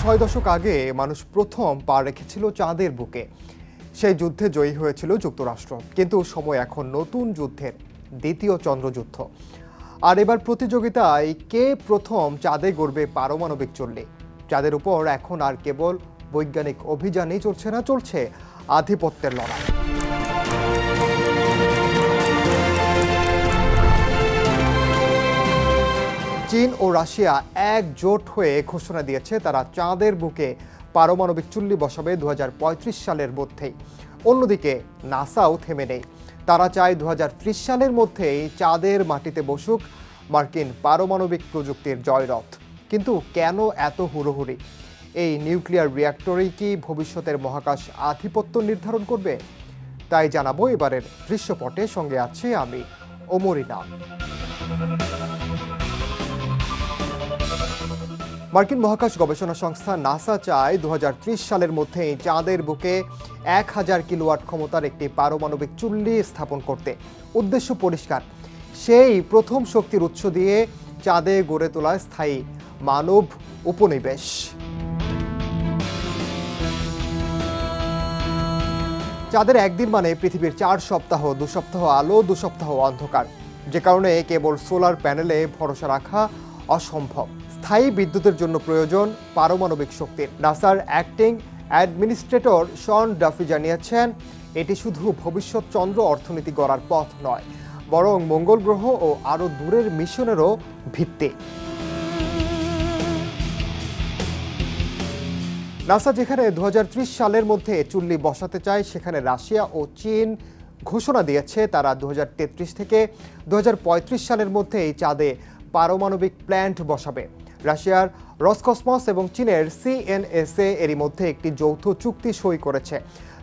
6 দশক আগে মানুষ প্রথম পা রেখেছিল চাঁদের বুকে। সেই যুদ্ধে জয়ী হয়েছিল যুক্তরাষ্ট্র, কিন্তু সময় এখন নতুন যুদ্ধের, দ্বিতীয় চন্দ্রযুদ্ধ। আর এবার প্রতিযোগিতায় কে প্রথম চাঁদে গড়বে পারমাণবিক চুল্লি। চাঁদের উপর এখন আর কেবল বৈজ্ঞানিক অভিযানই চলছে না, চলছে আধিপত্যের লড়াই। চীন ও রাশিয়া একজোট হয়ে ঘোষণা দিয়েছে তারা চাঁদের বুকে পারমাণবিক চুল্লি বসাবে 2035 সালের মধ্যেই। অন্যদিকে নাসাও থেমে নেই, তারা চায় 2030 সালের মধ্যেই চাঁদের মাটিতে বসুক মার্কিন পারমাণবিক প্রযুক্তির জয়রথ। কিন্তু কেন এত হুড়োহুড়ি? এই নিউক্লিয়ার রিঅ্যাক্টরই কি ভবিষ্যতের মহাকাশ আধিপত্য নির্ধারণ করবে? তাই জানাবো এবারের দৃশ্যপটে। সঙ্গে আছি আমি, ওমর ইনাম। মার্কিন মহাকাশ গবেষণা সংস্থা নাসা চায় 2030 সালের মধ্যেই চাঁদের বুকে 1000 কিলোওয়াট ক্ষমতার একটি পারমাণবিক চুল্লি স্থাপন করতে। উদ্দেশ্য পরিষ্কার, সেই প্রথম শক্তির উৎস দিয়ে চাঁদে গড়ে তোলা স্থায়ী মানব উপনিবেশ। চাঁদের একদিন মানে পৃথিবীর 4 সপ্তাহ, 2 সপ্তাহ আলো, 2 সপ্তাহ অন্ধকার, যে কারণে কেবল সোলার প্যানেলে ভরসা রাখা অসম্ভব। স্থায়ী বিদ্যুতের জন্য প্রয়োজন পারমাণবিক শক্তির। নাসার অ্যাক্টিং অ্যাডমিনিস্ট্রেটর শন ডাফি জানিয়েছেন, এটি শুধু ভবিষ্যৎ চন্দ্র অর্থনীতি গড়ার পথ নয়, বরং মঙ্গল গ্রহ ও আরও দূরের মিশনেরও ভিত্তি। নাসা যেখানে 2030 সালের মধ্যে চুল্লি বসাতে চায়, সেখানে রাশিয়া ও চীন ঘোষণা দিয়েছে তারা 2033 থেকে 2035 সালের মধ্যে এই চাঁদে পারমাণবিক প্ল্যান্ট বসাবে। রাশিয়ার রসকসমস এবং চীনের সিএনএসএ এরই মধ্যে একটি যৌথ চুক্তি সই করেছে,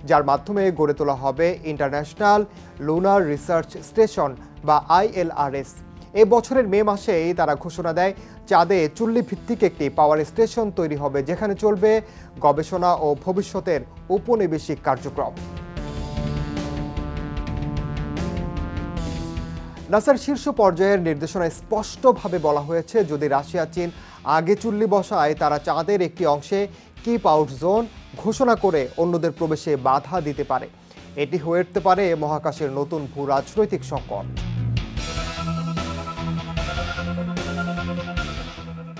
যার মাধ্যমে গড়ে তোলা হবে ইন্টারন্যাশনাল লুনার রিসার্চ স্টেশন বা ILRS। এই বছরের মে মাসেই তারা ঘোষণা দেয় চাঁদে চুল্লি ভিত্তিক একটি পাওয়ার স্টেশন তৈরি হবে, যেখানে চলবে গবেষণা ও ভবিষ্যতের উপনিবেশিক কার্যক্রম। নাসার শীর্ষ পর্যায়ের নির্দেশনায় স্পষ্টভাবে বলা হয়েছে, যদি রাশিয়া চীন আগে চুল্লি বসায়, তারা চাঁদের একটি অংশে কিপ আউট জোন ঘোষণা করে অন্যদের প্রবেশে বাধা দিতে পারে। এটি হয়ে উঠতে পারে মহাকাশের নতুন ভূ রাজনৈতিক সংকট।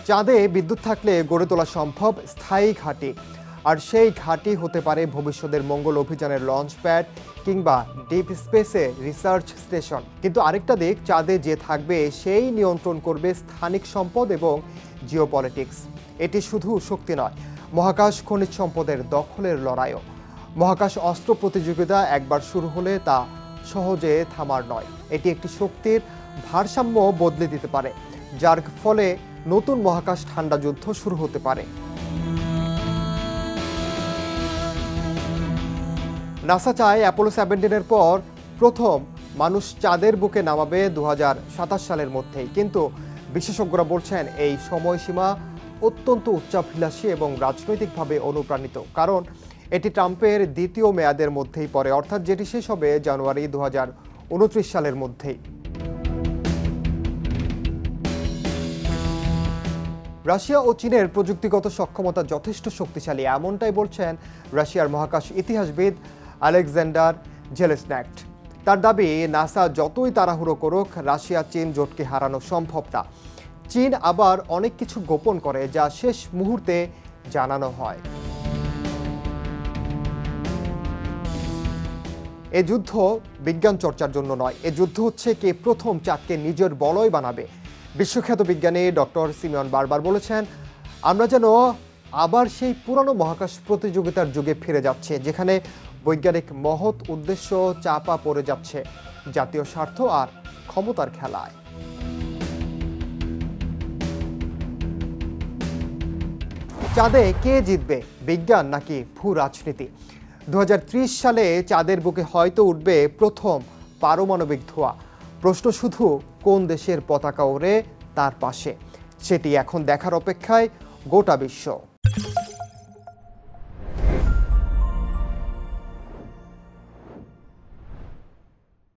চাঁদে বিদ্যুৎ থাকলে গড়ে তোলা সম্ভব স্থায়ী ঘাঁটি, আর সেই ঘাঁটি হতে পারে ভবিষ্যতের মঙ্গল অভিযানের লঞ্চ প্যাড কিংবা ডিপ স্পেসে রিসার্চ স্টেশন। কিন্তু আরেকটা দিক, চাঁদে যে থাকবে সেই নিয়ন্ত্রণ করবে স্থানিক সম্পদ এবং জিওপলিটিক্স। এটি শুধু শক্তি নয়, মহাকাশ খনিজ সম্পদের দখলের লড়াইও। মহাকাশ অস্ত্র প্রতিযোগিতা একবার শুরু হলে তা সহজে থামার নয়। এটি একটি শক্তির ভারসাম্য বদলে দিতে পারে, যার ফলে নতুন মহাকাশ ঠান্ডা যুদ্ধ শুরু হতে পারে। নাসা চায় অ্যাপোলো 17-এর পর প্রথম মানুষ চাঁদের বুকে নামাবে 2027 সালের মধ্যেই। কিন্তু বিশেষজ্ঞরা বলছেন এই সময়সীমা অত্যন্ত উচ্চাভিলাষী এবং রাজনৈতিকভাবে অনুপ্রাণিত, কারণ এটি ট্রাম্পের দ্বিতীয় মেয়াদের মধ্যেই পড়ে, অর্থাৎ যেটি শেষ হবে জানুয়ারি 2029 সালের মধ্যেই। রাশিয়া ও চীনের প্রযুক্তিগত সক্ষমতা যথেষ্ট শক্তিশালী, এমনটাই বলছেন রাশিয়ার মহাকাশ ইতিহাসবিদ আলেকজান্ডার জেলেসন্যাক্ট। তার দাবি, নাসা যতই তাড়াহুড়ো করুক, রাশিয়া চীন জোটকে হারানো সম্ভব না। চীন আবার অনেক কিছু গোপন করে, যা শেষ মুহূর্তে জানানো হয়। এ যুদ্ধ বিজ্ঞান চর্চার জন্য নয়, এ যুদ্ধ হচ্ছে কে প্রথম চাঁদকে নিজের বলয় বানাবে। বিশ্বখ্যাত বিজ্ঞানী ডক্টর সিমিয়ন বারবার বলেছেন, আমরা যেন আবার সেই পুরনো মহাকাশ প্রতিযোগিতার যুগে ফিরে যাচ্ছে, যেখানে বৈজ্ঞানিক মহৎ উদ্দেশ্য চাপা পড়ে যাচ্ছে জাতীয় স্বার্থ আর ক্ষমতার খেলায়। চাঁদে কে জিতবে, বিজ্ঞান নাকি ভূ রাজনীতি? 2030 সালে চাঁদের বুকে হয়তো উঠবে প্রথম পারমাণবিক ধোঁয়া। প্রশ্ন শুধু কোন দেশের পতাকা ওড়ে তার পাশে। সেটি এখন দেখার অপেক্ষায় গোটা বিশ্ব।